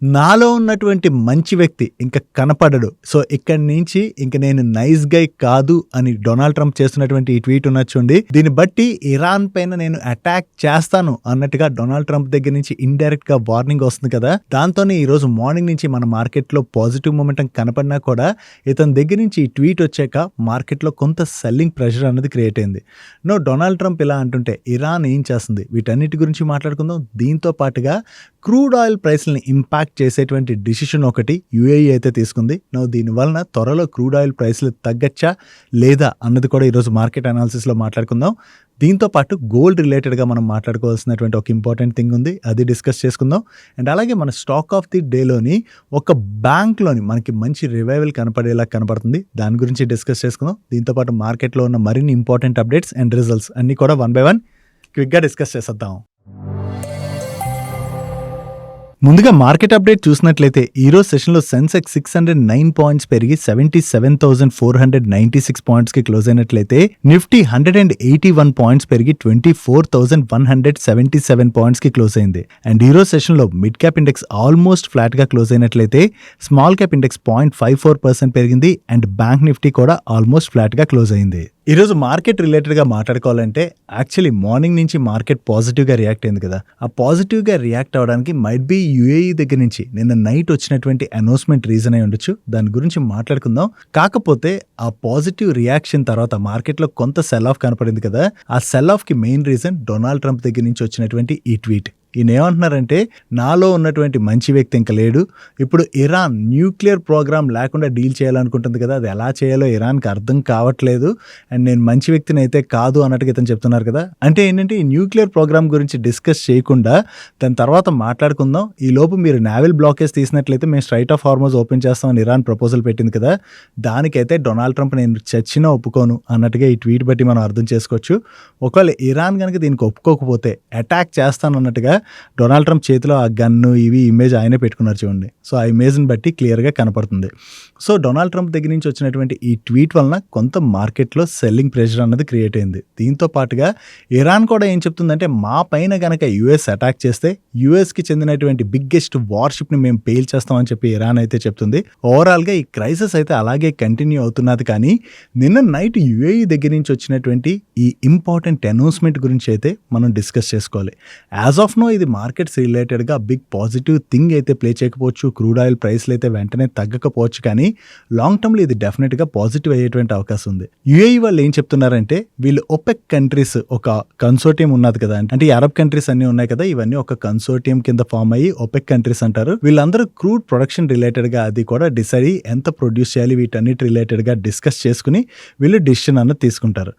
నాలో ఉన్నటువంటి మంచి వ్యక్తి ఇంక కనపడడు. సో, ఇక్కడి నుంచి ఇంక నేను నైస్ గై కాదు అని డొనాల్డ్ ట్రంప్ చేస్తున్నటువంటి ఈ ట్వీట్ ఉన్నది చూడండి. దీన్ని బట్టి ఇరాన్ పైన నేను అటాక్ చేస్తాను అన్నట్టుగా డొనాల్డ్ ట్రంప్ దగ్గర నుంచి ఇండైరెక్ట్ గా వార్నింగ్ వస్తుంది కదా. దాంతోనే ఈ రోజు మార్నింగ్ నుంచి మన మార్కెట్ లో పాజిటివ్ మొమెంటం కనపడినా కూడా ఇతని దగ్గర నుంచి ఈ ట్వీట్ వచ్చాక మార్కెట్ లో కొంత సెల్లింగ్ ప్రెషర్ అనేది క్రియేట్ అయింది. డొనాల్డ్ ట్రంప్ ఇలా అంటుంటే ఇరాన్ ఏం చేస్తుంది, వీటన్నిటి గురించి మాట్లాడుకుందాం. దీంతో పాటుగా క్రూడ్ ఆయిల్ ప్రైస్ని ఇంపాక్ట్ చేసేటువంటి డిసిషన్ ఒకటి యుఏఈ అయితే తీసుకుంది. దీని వలన త్వరలో క్రూడ్ ఆయిల్ ప్రైస్లు తగ్గచ్చా లేదా అన్నది కూడా ఈరోజు మార్కెట్ అనాలిసిస్లో మాట్లాడుకుందాం. దీంతో పాటు గోల్డ్ రిలేటెడ్గా మనం మాట్లాడుకోవాల్సినటువంటి ఒక ఇంపార్టెంట్ థింగ్ ఉంది, అది డిస్కస్ చేసుకుందాం. అండ్ అలాగే మన స్టాక్ ఆఫ్ ది డేలోని ఒక బ్యాంక్లోని మనకి మంచి రివైవల్ కనపడేలా కనపడుతుంది, దాని గురించి డిస్కస్ చేసుకుందాం. దీంతో పాటు మార్కెట్లో ఉన్న మరిన్ని ఇంపార్టెంట్ అప్డేట్స్ అండ్ రిజల్ట్స్ అన్నీ కూడా 1 by 1 క్విక్గా డిస్కస్ చేసేద్దాం. ముందుగా మార్కెట్ అప్డేట్ చూసినట్లయితే ఈరోజు సెషన్లో సెన్సెక్స్ 609 పాయింట్స్ పెరిగి 77,496 పాయింట్స్కి క్లోజ్ అయినట్లయితే నిఫ్టీ 181 పాయింట్స్ పెరిగి 24,177 పాయింట్స్కి క్లోజ్ అయింది. అండ్ ఈరోజు సెషన్లో మిడ్ క్యాప్ ఇండెక్స్ ఆల్మోస్ట్ ఫ్లాట్గా క్లోజ్ అయినట్లయితే స్మాల్ క్యాప్ ఇండెక్స్ 0.54% పెరిగింది. అండ్ బ్యాంక్ నిఫ్టీ కూడా ఆల్మోస్ట్ ఫ్లాట్గా క్లోజ్ అయింది. ఈరోజు మార్కెట్ రిలేటెడ్గా మాట్లాడుకోవాలంటే యాక్చువల్లీ మార్నింగ్ నుంచి మార్కెట్ పాజిటివ్గా రియాక్ట్ అయింది కదా. ఆ పాజిటివ్గా రియాక్ట్ అవ్వడానికి మైట్ బీ యుఏఈ దగ్గర నుంచి నిన్న నైట్ వచ్చినటువంటి అనౌన్స్మెంట్ రీజన్ అయి ఉండొచ్చు, దాని గురించి మాట్లాడుకుందాం. కాకపోతే ఆ పాజిటివ్ రియాక్షన్ తర్వాత మార్కెట్లో కొంత సెల్ ఆఫ్ కనపడింది కదా. ఆ సెల్ ఆఫ్కి మెయిన్ రీజన్ డొనాల్డ్ ట్రంప్ దగ్గర నుంచి వచ్చినటువంటి ఈ ట్వీట్. ఈయన ఏమంటున్నారంటే నాలో ఉన్నటువంటి మంచి వ్యక్తి ఇంకా లేడు, ఇప్పుడు ఇరాన్ న్యూక్లియర్ ప్రోగ్రామ్ లేకుండా డీల్ చేయాలనుకుంటుంది కదా, అది ఎలా చేయాలో ఇరాన్కి అర్థం కావట్లేదు, అండ్ నేను మంచి వ్యక్తిని అయితే కాదు అన్నట్టుగా ఇతను చెప్తున్నారు కదా. అంటే ఏంటంటే ఈ న్యూక్లియర్ ప్రోగ్రామ్ గురించి డిస్కస్ చేయకుండా దాని తర్వాత మాట్లాడుకుందాం, ఈ లోపు మీరు నావల్ బ్లాకేజ్ తీసినట్లయితే మేము స్ట్రైట్ ఆఫ్ హార్మోజ్ ఓపెన్ చేస్తామని ఇరాన్ ప్రపోజల్ పెట్టింది కదా, దానికైతే డొనాల్డ్ ట్రంప్ నేను చచ్చినా ఒప్పుకోను అన్నట్టుగా ఈ ట్వీట్ బట్టి మనం అర్థం చేసుకోవచ్చు. ఒకవేళ ఇరాన్ కనుక దీనికి ఒప్పుకోకపోతే అటాక్ చేస్తాను అన్నట్టుగా డొనాల్డ్ ట్రంప్ చేతిలో ఆ గన్ను ఇవి ఇమేజ్ ఆయనే పెట్టుకున్నారు చూడండి. సో ఆ ఇమేజ్ని బట్టి క్లియర్గా కనపడుతుంది. సో డొనాల్డ్ ట్రంప్ దగ్గర నుంచి వచ్చినటువంటి ఈ ట్వీట్ వలన కొంత మార్కెట్లో సెల్లింగ్ ప్రెషర్ అన్నది క్రియేట్ అయింది. దీంతో పాటుగా ఇరాన్ కూడా ఏం చెప్తుందంటే మా పైన కనుక యుఎస్ అటాక్ చేస్తే యుఎస్కి చెందినటువంటి బిగ్గెస్ట్ వార్షిప్ని మేము పేల్చేస్తామని చెప్పి ఇరాన్ అయితే చెప్తుంది. ఓవరాల్గా ఈ క్రైసిస్ అయితే అలాగే కంటిన్యూ అవుతున్నది. కానీ నిన్న నైట్ యుఏఈ దగ్గర నుంచి వచ్చినటువంటి ఈ ఇంపార్టెంట్ అనౌన్స్మెంట్ గురించి అయితే మనం డిస్కస్ చేసుకోవాలి. యాజ్ ఆఫ్ నో ఇది మార్కెట్స్ రిలేటెడ్గా బిగ్ పాజిటివ్ థింగ్ అయితే ప్లే చేయకపోవచ్చు, క్రూడ్ ఆయిల్ ప్రైస్లు అయితే వెంటనే తగ్గకపోవచ్చు, కానీ లాంగ్ టర్మ్లో ఇది డెఫినెట్గా పాజిటివ్ అయ్యేటువంటి అవకాశం ఉంది. యుఏఈ వాళ్ళు ఏం చెప్తున్నారంటే వీళ్ళు ఒపెక్ కంట్రీస్ ఒక కన్సోర్టియం ఉన్నది కదా, అంటే ఈ అరబ్ కంట్రీస్ అన్ని ఉన్నాయి కదా, ఇవన్నీ ఒక కన్సోర్టియం కింద ఫామ్ అయ్యి ఒపెక్ కంట్రీస్ అంటారు. వీళ్ళందరూ క్రూడ్ ప్రొడక్షన్ రిలేటెడ్గా అది కూడా డిసైడ్ అయ్యి ఎంత ప్రొడ్యూస్ చేయాలి వీటన్నిటి రిలేటెడ్గా డిస్కస్ చేసుకుని వీళ్ళు డిసిషన్ అన్నది తీసుకుంటారు.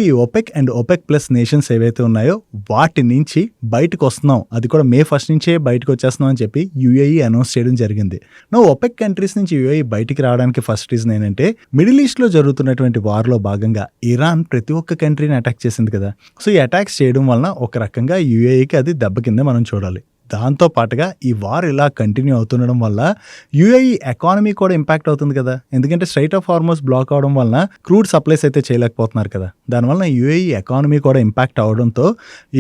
ఈ OPEC and OPEC plus nations ఏవైతే ఉన్నాయో వాటి నుంచి బయటకు వస్తున్నాం, అది కూడా May 1 నుంచే బయటకు వచ్చేస్తున్నాం అని చెప్పి యుఏఈ అనౌన్స్ చేయడం జరిగింది. ఒపెక్ కంట్రీస్ నుంచి యుఏఈ బయటికి రావడానికి ఫస్ట్ రీజన్ ఏంటంటే మిడిల్ ఈస్ట్లో జరుగుతున్నటువంటి వార్లో భాగంగా ఇరాన్ ప్రతి ఒక్క కంట్రీని అటాక్ చేసింది కదా. సో ఈ అటాక్స్ చేయడం వలన ఒక రకంగా యుఏఈకి అది దెబ్బ కింద మనం చూడాలి. దాంతో పాటుగా ఈ వార్ ఇలా కంటిన్యూ అవుతుండడం వల్ల యుఏఈ ఎకానమీ కూడా ఇంపాక్ట్ అవుతుంది కదా, ఎందుకంటే స్ట్రైట్ ఆఫ్ హార్మోజ్ బ్లాక్ అవడం వలన క్రూడ్ సప్లైస్ అయితే చేయలేకపోతున్నారు కదా. దానివల్ల యుఏఈ ఎకానమీ కూడా ఇంపాక్ట్ అవడంతో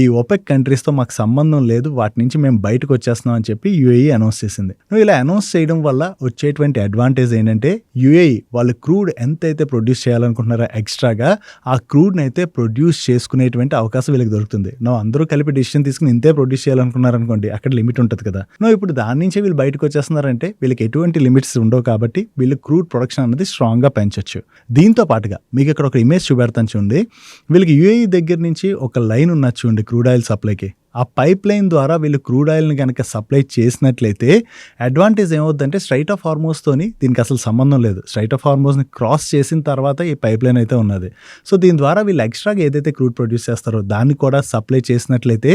ఈ ఒపెక్ కంట్రీస్తో మాకు సంబంధం లేదు, వాటి నుంచి మేము బయటకు వచ్చేస్తున్నాం అని చెప్పి యుఏఈ అనౌన్స్ చేసింది. ఇలా అనౌన్స్ చేయడం వల్ల వచ్చేటువంటి అడ్వాంటేజ్ ఏంటంటే యుఏఈ వాళ్ళు క్రూడ్ ఎంతైతే ప్రొడ్యూస్ చేయాలనుకుంటున్నారో ఎక్స్ట్రాగా ఆ క్రూడ్ని అయితే ప్రొడ్యూస్ చేసుకునేటువంటి అవకాశం వీళ్ళకి దొరుకుతుంది. అందరూ కలిపి డిసిషన్ తీసుకుని ఇంతే ప్రొడ్యూస్ చేయాలనుకున్నారనుకోండి, అక్కడ లిమిట్ ఉంటుంది కదా. ఇప్పుడు దాని నుంచే వీళ్ళు బయటకు వచ్చేస్తున్నారంటే వీళ్ళకి ఎటువంటి లిమిట్స్ ఉండవు, కాబట్టి వీళ్ళు క్రూడ్ ప్రొడక్షన్ అనేది స్ట్రాంగ్గా పెంచొచ్చు. దీంతో పాటుగా మీకు ఇక్కడ ఒక ఇమేజ్ చూపెడతాను చూడండి. వీళ్ళకి యుఏఈ దగ్గర నుంచి ఒక లైన్ ఉన్నది చూడండి క్రూడ్ ఆయిల్ సప్లైకి. ఆ పైప్ లైన్ ద్వారా వీళ్ళు క్రూడ్ ఆయిల్ని కనుక సప్లై చేసినట్లయితే అడ్వాంటేజ్ ఏమవుతుందంటే స్ట్రైట్ ఆఫ్ హార్మోజ్తోని దీనికి అసలు సంబంధం లేదు, స్ట్రైట్ ఆఫ్ హార్మోజ్ని క్రాస్ చేసిన తర్వాత ఈ పైప్ లైన్ అయితే ఉన్నది. సో దీని ద్వారా వీళ్ళు ఎక్స్ట్రాగా ఏదైతే క్రూడ్ ప్రొడ్యూస్ చేస్తారో దాన్ని కూడా సప్లై చేసినట్లయితే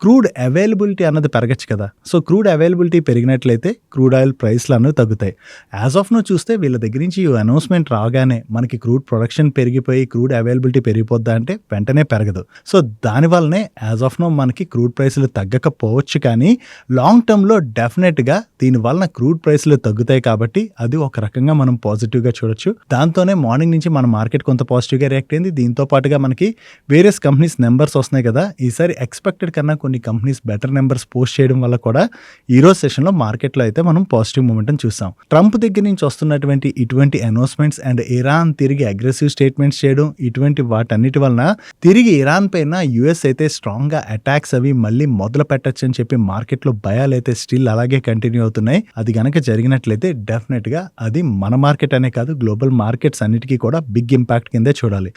క్రూడ్ అవైలబిలిటీ అన్నది పెరగచ్చు కదా. సో క్రూడ్ అవైలబిలిటీ పెరిగినట్లయితే క్రూడ్ ఆయిల్ ప్రైస్లు అన్నవి తగ్గుతాయి. యాజ్ ఆఫ్ నో చూస్తే వీళ్ళ దగ్గర నుంచి ఈ అనౌన్స్మెంట్ రాగానే మనకి క్రూడ్ ప్రొడక్షన్ పెరిగిపోయి క్రూడ్ అవైలబిలిటీ పెరిగిపోద్దా అంటే వెంటనే పెరగదు. సో దానివల్లనే యాజ్ ఆఫ్ నో మనకి క్రూడ్ క్రూడ్ ప్రైస్లు తగ్గకపోవచ్చు, కానీ లాంగ్ టర్మ్‌లో డెఫినెట్‌గా దీనివలన క్రూడ్ ప్రైస్లు తగ్గుతాయి కాబట్టి అది ఒక రకంగా మనం పాజిటివ్‌గా చూడొచ్చు. దాంతోనే మార్నింగ్ నుంచి మన మార్కెట్ కొంత పాజిటివ్‌గా రియాక్ట్ అయింది. దీంతో పాటుగా మనకి వేరియస్ కంపెనీస్ నెంబర్స్ వస్తున్నాయి కదా! ఈసారి ఎక్స్‌పెక్టెడ్ కన్నా కొన్ని కంపెనీస్ బెటర్ నెంబర్స్ పోస్ట్ చేయడం వల్ల కూడా ఈరోజు సెషన్‌లో మార్కెట్‌లో అయితే మనం పాజిటివ్ మొమెంటం చూసాం. ట్రంప్ దగ్గర నుంచి వస్తున్నటువంటి ఇటువంటి అనౌన్స్‌మెంట్స్ అండ్ ఇరాన్ తిరిగి అగ్రెసివ్ స్టేట్మెంట్స్ చేయడం, ఇటువంటి వాటన్నిటి వలన తిరిగి ఇరాన్ పైన యూఎస్ అయితే స్ట్రాంగ్‌గా అటాక్స్ అవి మళ్ళీ మొదలు పెట్టొచ్చని చెప్పి మార్కెట్‌లో భయాలైతే స్టిల్ అలాగే కంటిన్యూ అవుతున్నాయి. అది గనక జరిగినట్లయితే డెఫినెట్‌గా అది మన మార్కెట్ అనే కాదు, గ్లోబల్ మార్కెట్స్ అన్నిటికీ కూడా బిగ్ ఇంపాక్ట్ కిందే చూడాలి.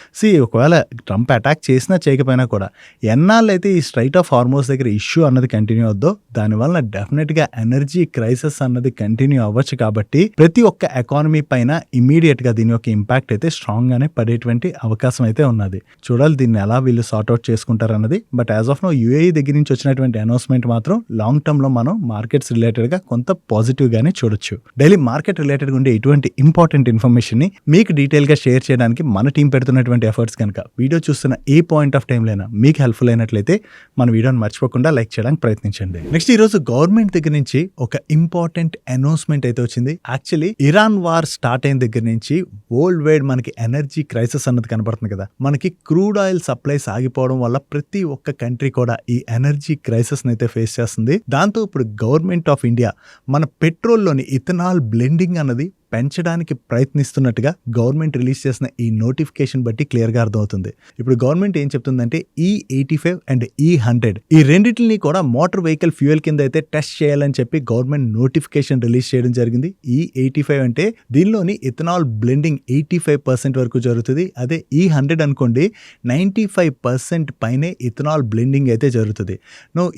ఒకవేళ ట్రంప్ అటాక్ చేసినా చేయకపోయినా కూడా ఎన్నాళ్ళైతే ఈ స్ట్రైట్ ఆఫ్ హార్మోస్ దగ్గర ఇష్యూ అన్నది కంటిన్యూ అవుద్దో దానివల్ల డెఫినెట్‌గా ఎనర్జీ క్రైసిస్ అన్నది కంటిన్యూ అవ్వచ్చు. కాబట్టి ప్రతి ఒక్క ఎకానమీ పైన ఇమీడియట్‌గా దీని యొక్క ఇంపాక్ట్ అయితే స్ట్రాంగ్ గానే పడేటువంటి అవకాశం అయితే ఉన్నది. చూడాలి దీన్ని ఎలా వీళ్ళు సార్ట్ అవుట్ చేసుకుంటారు అన్నది. But as of now UAE దగ్గర నుంచి వచ్చినటువంటి అనౌన్స్మెంట్ మాత్రం లాంగ్ టర్మ్ లో మనం మార్కెట్స్ రిలేటెడ్ గా కొంత పాజిటివ్ గానే చూడొచ్చు. డైలీ మార్కెట్ రిలేటెడ్ గా ఉండే ఇటువంటి ఇంపార్టెంట్ ఇన్ఫర్మేషన్ ని మీకు డీటెయిల్ గా షేర్ చేయడానికి మన టీం పెడుతున్నటువంటి ఎఫర్ట్స్ కనుక వీడియో చూస్తున్న ఏ పాయింట్ ఆఫ్ టైం లైనా మీకు హెల్ప్ఫుల్ అయినట్లయితే మన వీడియోని మర్చిపోకుండా లైక్ చేయడానికి ప్రయత్నించండి. నెక్స్ట్ ఈ రోజు గవర్నమెంట్ దగ్గర నుంచి ఒక ఇంపార్టెంట్ అనౌన్స్మెంట్ అయితే వచ్చింది. యాక్చువల్లీ ఇరాన్ వార్ స్టార్ట్ అయిన దగ్గర నుంచి వరల్డ్ వైడ్ మనకి ఎనర్జీ క్రైసిస్ అన్నది కనబడుతుంది కదా. మనకి క్రూడ్ ఆయిల్ సప్లైస్ ఆగిపోవడం వల్ల ప్రతి ఒక్క కంట్రీ కూడా ఈ ఎనర్జీ క్రైసిస్ అయితే ఫేస్ చేస్తుంది. దాంతో ఇప్పుడు గవర్నమెంట్ ఆఫ్ ఇండియా మన పెట్రోల్లోని ఇథనాల్ బ్లెండింగ్ అన్నది పెంచడానికి ప్రయత్నిస్తున్నట్టుగా గవర్నమెంట్ రిలీజ్ చేసిన ఈ నోటిఫికేషన్ బట్టి క్లియర్గా అర్థమవుతుంది. ఇప్పుడు గవర్నమెంట్ ఏం చెప్తుందంటే E85 అండ్ E100 ఈ రెండింటిని కూడా మోటార్ వెహికల్ ఫ్యూయల్ కింద అయితే టెస్ట్ చేయాలని చెప్పి గవర్నమెంట్ నోటిఫికేషన్ రిలీజ్ చేయడం జరిగింది. E85 అంటే దీనిలోని ఇథనాల్ బ్లెండింగ్ 85% వరకు జరుగుతుంది. అదే E100 అనుకోండి 95% పైనే ఇథనాల్ బ్లెండింగ్ అయితే జరుగుతుంది.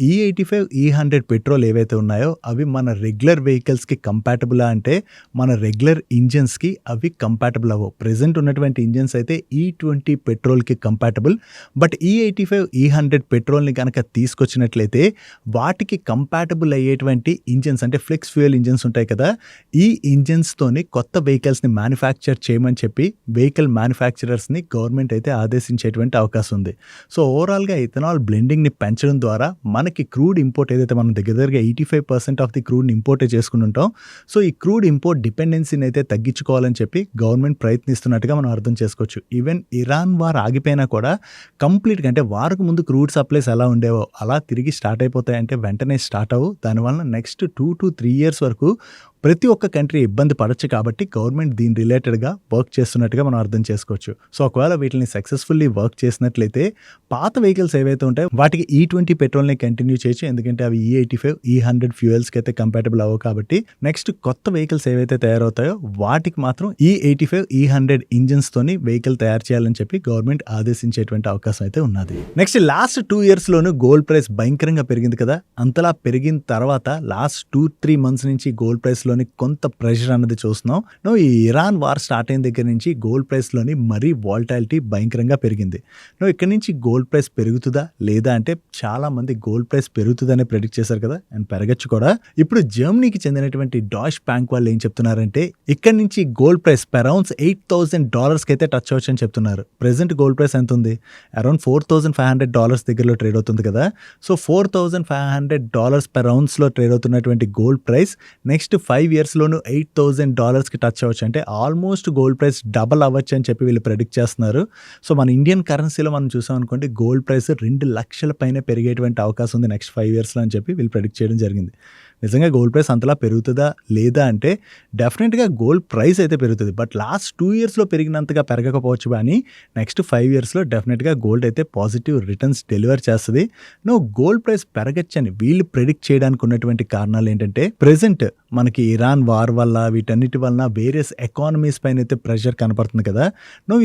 E85 E100 పెట్రోల్ ఏవైతే ఉన్నాయో అవి మన రెగ్యులర్ వెహికల్స్కి కంపాటబులా అంటే మన రెగ్యులర్ ఇంజన్స్కి అవి కంపాటబుల్ అవ్వవు. ప్రెజెంట్ ఉన్నటువంటి ఇంజన్స్ అయితే E20 పెట్రోల్కి కంపాటబుల్. బట్ E85 E100 పెట్రోల్ని కనుక తీసుకొచ్చినట్లయితే వాటికి కంపాటబుల్ అయ్యేటువంటి ఇంజన్స్ అంటే ఫ్లెక్స్ ఫ్యూయల్ ఇంజన్స్ ఉంటాయి కదా, ఈ ఇంజన్స్తోని కొత్త వెహికల్స్ని మ్యానుఫ్యాక్చర్ చేయమని చెప్పి వెహికల్ మ్యానుఫ్యాక్చరర్స్ని గవర్నమెంట్ అయితే ఆదేశించేటువంటి అవకాశం ఉంది. సో ఓవరాల్గా ఇథనాల్ బ్లెండింగ్ని పెంచడం ద్వారా మనకి క్రూడ్ ఇంపోర్ట్ ఏదైతే మనం దగ్గరగా 85% ఆఫ్ ది క్రూడ్ని ఇంపోర్టే చేసుకుని ఉంటాం. సో ఈ క్రూడ్ ఇంపోర్ట్ డిపెండెన్సీని అయితే తగ్గించుకోవాలని చెప్పి గవర్నమెంట్ ప్రయత్నిస్తున్నట్టుగా మనం అర్థం చేసుకోవచ్చు. ఈవెన్ ఇరాన్ వార్ ఆగిపోయినా కూడా కంప్లీట్గా అంటే వారకు ముందు క్రూడ్ సప్లైస్ ఎలా ఉండేవో అలా తిరిగి స్టార్ట్ అయిపోతాయంటే వెంటనే స్టార్ట్ అవ్వు. దానివల్ల నెక్స్ట్ 2 to 3 years వరకు ప్రతి ఒక్క కంట్రీ ఇబ్బంది పడచ్చు. కాబట్టి గవర్నమెంట్ దీని రిలేటెడ్గా వర్క్ చేస్తున్నట్టుగా మనం అర్థం చేసుకోవచ్చు. సో ఒకవేళ వీటిని సక్సెస్ఫుల్లీ వర్క్ చేసినట్లయితే పాత వెహికల్స్ ఏవైతే ఉంటాయో వాటికి E20 పెట్రోల్ని కంటిన్యూ చేయొచ్చు. ఎందుకంటే అవి E85 E100 ఫ్యూయల్స్కి అయితే కంపాటబుల్ అవ్వవు. కాబట్టి నెక్స్ట్ కొత్త వెహికల్స్ ఏవైతే తయారవుతాయో వాటికి మాత్రం E85 E100 ఇంజన్స్తోని వెహికల్ తయారు చేయాలని చెప్పి గవర్నమెంట్ ఆదేశించేటువంటి అవకాశం అయితే ఉన్నది. నెక్స్ట్ లాస్ట్ 2 yearsలోనూ గోల్డ్ ప్రైస్ భయంకరంగా పెరిగింది కదా. అంతలా పెరిగిన తర్వాత లాస్ట్ 2-3 months నుంచి గోల్డ్ ప్రైస్ లోని కొంత ప్రెషర్ అన్నది చూస్తున్నాం. ఈ ఇరాన్ వార్ స్టార్ట్ అయిన దగ్గర నుంచి గోల్డ్ ప్రైస్ లోని మరీ వాలటాలిటీ భయంకరంగా పెరిగింది. ఇక్కడ నుంచి గోల్డ్ ప్రైస్ పెరుగుతుందా లేదా అంటే చాలా మంది గోల్డ్ ప్రైస్ పెరుగుతుందనే ప్రెడిక్ట్ చేశారు కదా, అండ్ పెరగచ్చు కూడా. ఇప్పుడు జర్మనీకి చెందినటువంటి డాష్ బ్యాంక్ వాళ్ళు ఏం చెప్తున్నారంటే ఇక్కడ నుంచి గోల్డ్ ప్రైస్ పర్ ఔన్స్ $8,000 అయితే టచ్ అవచ్చు అని చెప్తున్నారు. ప్రెసెంట్ గోల్డ్ ప్రైస్ ఎంత ఉంది? అరౌండ్ $4,500 దగ్గరలో ట్రేడ్ అవుతుంది కదా. సో $4,500 పర్ ఔన్స్ లో ట్రేడ్ అవుతున్నటువంటి గోల్డ్ ప్రైస్ నెక్స్ట్ 5 yearsలోనూ $8,000కి టచ్ అవ్వచ్చు. అంటే ఆల్మోస్ట్ గోల్డ్ ప్రైస్ డబల్ అవ్వచ్చు అని చెప్పి వీళ్ళు ప్రెడిక్ట్ చేస్తున్నారు. సో మన ఇండియన్ కరెన్సీలో మనం చూసాం అనుకోండి గోల్డ్ ప్రైస్ 2 లక్షల పైన పెరిగేటువంటి అవకాశం ఉంది నెక్స్ట్ 5 yearsలో అని చెప్పి వీళ్ళు ప్రెడిక్ట్ చేయడం జరిగింది. నిజంగా గోల్డ్ ప్రైస్ అంతలా పెరుగుతుందా లేదా అంటే డెఫినెట్గా గోల్డ్ ప్రైస్ అయితే పెరుగుతుంది. బట్ లాస్ట్ 2 yearsలో పెరిగినంతగా పెరగకపోవచ్చు, కానీ నెక్స్ట్ 5 yearsలో డెఫినెట్గా గోల్డ్ అయితే పాజిటివ్ రిటర్న్స్ డెలివర్ చేస్తుంది. గోల్డ్ ప్రైస్ పెరగచ్చని వీళ్ళు ప్రెడిక్ట్ చేయడానికి ఉన్నటువంటి కారణాలు ఏంటంటే ప్రెసెంట్ మనకి ఇరాన్ వార్ వల్ల వీటన్నిటి వలన వేరియస్ ఎకానమీస్ పైన అయితే ప్రెషర్ కనపడుతుంది కదా.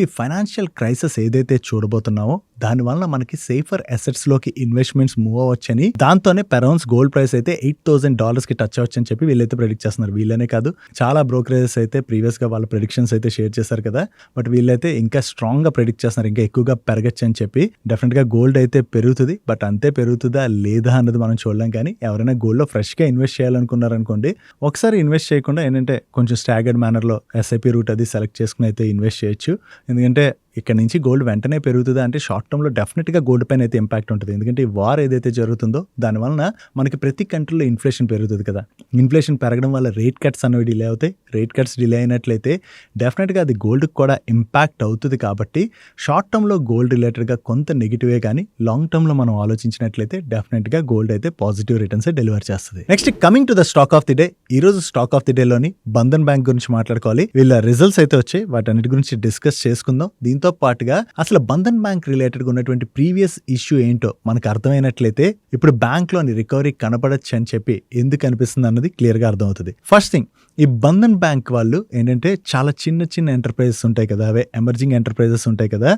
ఈ ఫైనాన్షియల్ క్రైసిస్ ఏదైతే చూడబోతున్నావో దానివల్ల మనకి సేఫర్ అసెట్స్లోకి ఇన్వెస్ట్మెంట్స్ మూవ్ అవ్వచ్చని, దాంతోనే పర్ ఔన్స్ గోల్డ్ ప్రైస్ అయితే $8,000కి టచ్ అవ్వచ్చు అని చెప్పి వీళ్ళైతే ప్రెడిక్ట్ చేస్తున్నారు. వీళ్ళనే కాదు చాలా బ్రోకరేజెస్ అయితే ప్రీవియస్గా వాళ్ళ ప్రెడిక్షన్స్ అయితే షేర్ చేశారు కదా. బట్ వీళ్ళైతే ఇంకా స్ట్రాంగ్గా ప్రెడిక్ట్ చేస్తున్నారు ఇంకా ఎక్కువగా పెరగచ్చు అని చెప్పి. డెఫినెట్గా గోల్డ్ అయితే పెరుగుతుంది, బట్ అంతే పెరుగుతుందా లేదా అన్నది మనం చూడలేం. కానీ ఎవరైనా గోల్డ్లో ఫ్రెష్గా ఇన్వెస్ట్ చేయాలనుకున్నారనుకోండి ఒకసారి ఇన్వెస్ట్ చేయకుండా ఏంటంటే కొంచెం స్టాగర్డ్ మేనర్లో SIP రూట్ అది సెలెక్ట్ చేసుకుని అయితే ఇన్వెస్ట్ చేయొచ్చు. ఎందుకంటే ఇక్కడ నుంచి గోల్డ్ వెంటనే పెరుగుతుందా అంటే షార్ట్ టర్మ్లో డెఫినెట్గా గోల్డ్ పైన అయితే ఇంపాక్ట్ ఉంటుంది. ఎందుకంటే ఈ వార్ ఏదైతే జరుగుతుందో దానివలన మనకి ప్రతి కంట్రీలో ఇన్ఫ్లేషన్ పెరుగుతుంది కదా. ఇన్ఫ్లేషన్ పెరగడం వల్ల రేట్ కట్స్ అనేవి డిలే అవుతాయి. రేట్ కట్స్ డిలే అయినట్లయితే డెఫినెట్గా అది గోల్డ్కి కూడా ఇంపాక్ట్ అవుతుంది. కాబట్టి షార్ట్ టర్మ్లో గోల్డ్ రిలేటెడ్గా కొంత నెగిటివే కానీ లాంగ్ టర్మ్లో మనం ఆలోచించినట్లయితే డెఫినెట్గా గోల్డ్ అయితే పాజిటివ్ రిటర్న్స్ డెలివర్ చేస్తుంది. Next coming to the stock of the day. ఈ రోజు స్టాక్ ఆఫ్ ది డేలోని బంధన్ బ్యాంక్ గురించి మాట్లాడుకోవాలి. వీళ్ళ రిజల్ట్స్ అయితే వచ్చాయి, వాటన్నిటి గురించి డిస్కస్ చేసుకుందాం. దీంతో పాటుగా అసలు బంధన్ బ్యాంక్ రిలేటెడ్గా ఉన్నటువంటి ప్రీవియస్ ఇష్యూ ఏంటో మనకు అర్థమైనట్లయితే ఇప్పుడు బ్యాంక్ లోని రికవరీ కనపడచ్చు అని చెప్పి ఎందుకు అనిపిస్తుంది అన్నది క్లియర్ గా అర్థమవుతుంది. ఫస్ట్ థింగ్, ఈ బంధన్ బ్యాంక్ వాళ్ళు ఏంటంటే చాలా చిన్న చిన్న ఎంటర్ప్రైజెస్ ఉంటాయి కదా, అవే ఎమర్జింగ్ ఎంటర్ప్రైజెస్ ఉంటాయి కదా,